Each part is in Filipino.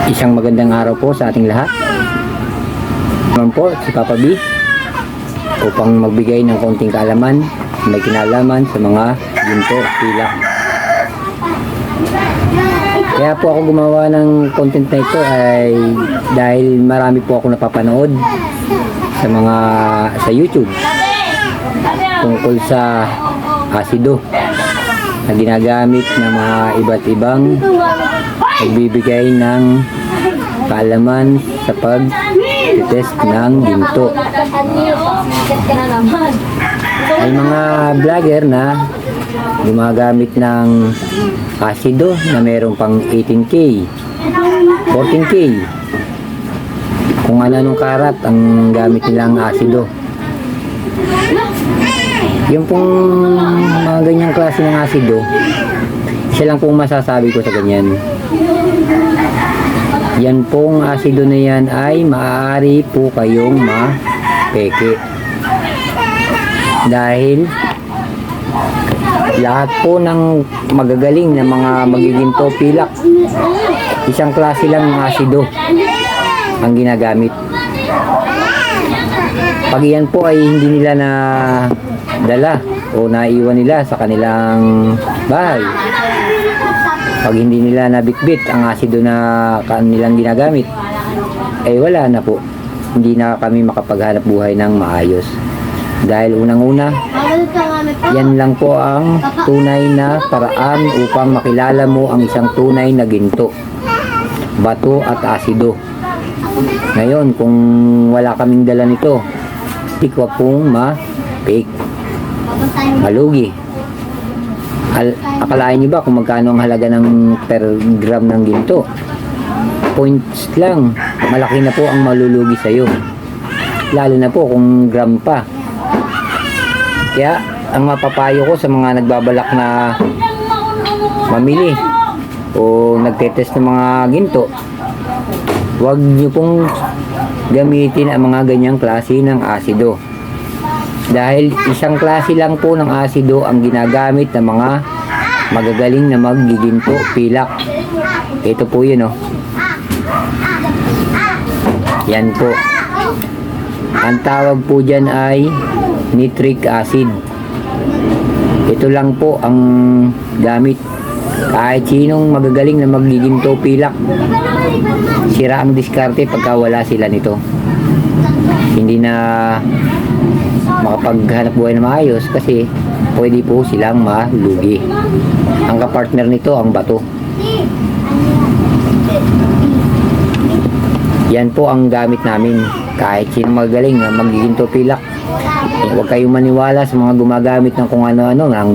Isang magandang araw po sa ating lahat. Naman po si Papa B upang magbigay ng konting kaalaman may kinalaman sa mga ginto, pilak. Kaya po ako gumawa ng content na ito ay dahil marami po ako napapanood sa YouTube tungkol sa asido na ginagamit ng mga iba't ibang nagbibigay ng kaalaman sa pag-test ng ginto. May mga vlogger na gumagamit ng asido na mayroong pang 18K, 14K, kung ano-anong karat ang gamit nilang asido. Yung pong mga ganyang klase ng asido, isa lang pong masasabi ko sa ganyan. Yan pong asido na yan ay maaari po kayong mapeke. Dahil lahat po ng magagaling na mga magiginto, pilak, isang klase lang ng asido ang ginagamit. Pag yan po ay hindi nila na dala o naiwan nila sa kanilang bahay, pag hindi nila nabitbit ang asido na kanilang ginagamit, ay wala na po, hindi na kami makapaghanap buhay ng maayos. Dahil unang-una, yan lang po ang tunay na paraan upang makilala mo ang isang tunay na ginto, bato at asido. Ngayon, kung wala kaming dala nito, hindi ko pong ma-fake, malugi. Akalain nyo ba kung magkano ang halaga ng per gram ng ginto? Points lang, malaki na po ang malulugi sa'yo, lalo na po kung gram pa. Kaya ang mapapayo ko sa mga nagbabalak na mamili o nagtetest ng mga ginto, huwag nyo pong gamitin ang mga ganyang klase ng asido. Dahil isang klase lang po ng asido ang ginagamit ng mga magagaling na maggiginto, pilak. Ito po yun, oh. Yan po. Ang tawag po dyan ay nitric acid. Ito lang po ang gamit. Kahit sinong magagaling na maggiginto, pilak, sira ang diskarte pagka wala sila nito. Hindi na makapaghanap buhay na maayos kasi pwede po silang malugi. Ang kapartner nito ang bato. Yan po ang gamit namin. Kahit sino magaling na maggiginto, pilak, huwag kayong maniwala sa mga gumagamit ng kung ano-ano, ng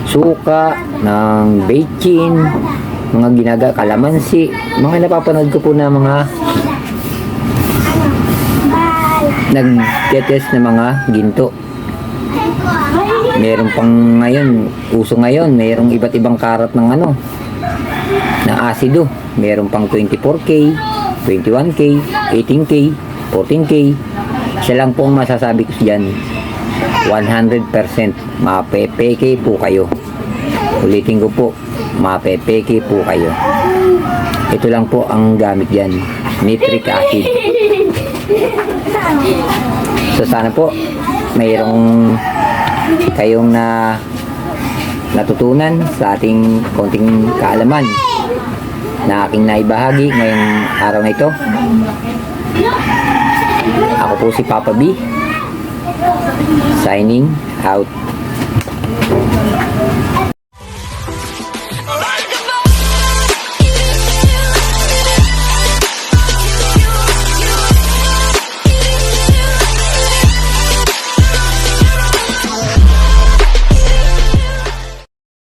suka, ng bechin, mga kalamansi, mga napapanood ko po na mga nag-test na mga ginto. Meron pang ngayon, uso ngayon, mayroong iba't ibang karat ng na asido. Meron pang 24K, 21K, 18K, 14K. Siya lang po ang masasabi ko diyan, 100% mapepeke po kayo. Ulitin ko po, mapepeke po kayo. Ito lang po ang gamit diyan, nitric acid. So sana po mayroong kayong natutunan sa ating konting kaalaman na aking naibahagi ngayong araw na ito. Ako po si Papa B, signing out.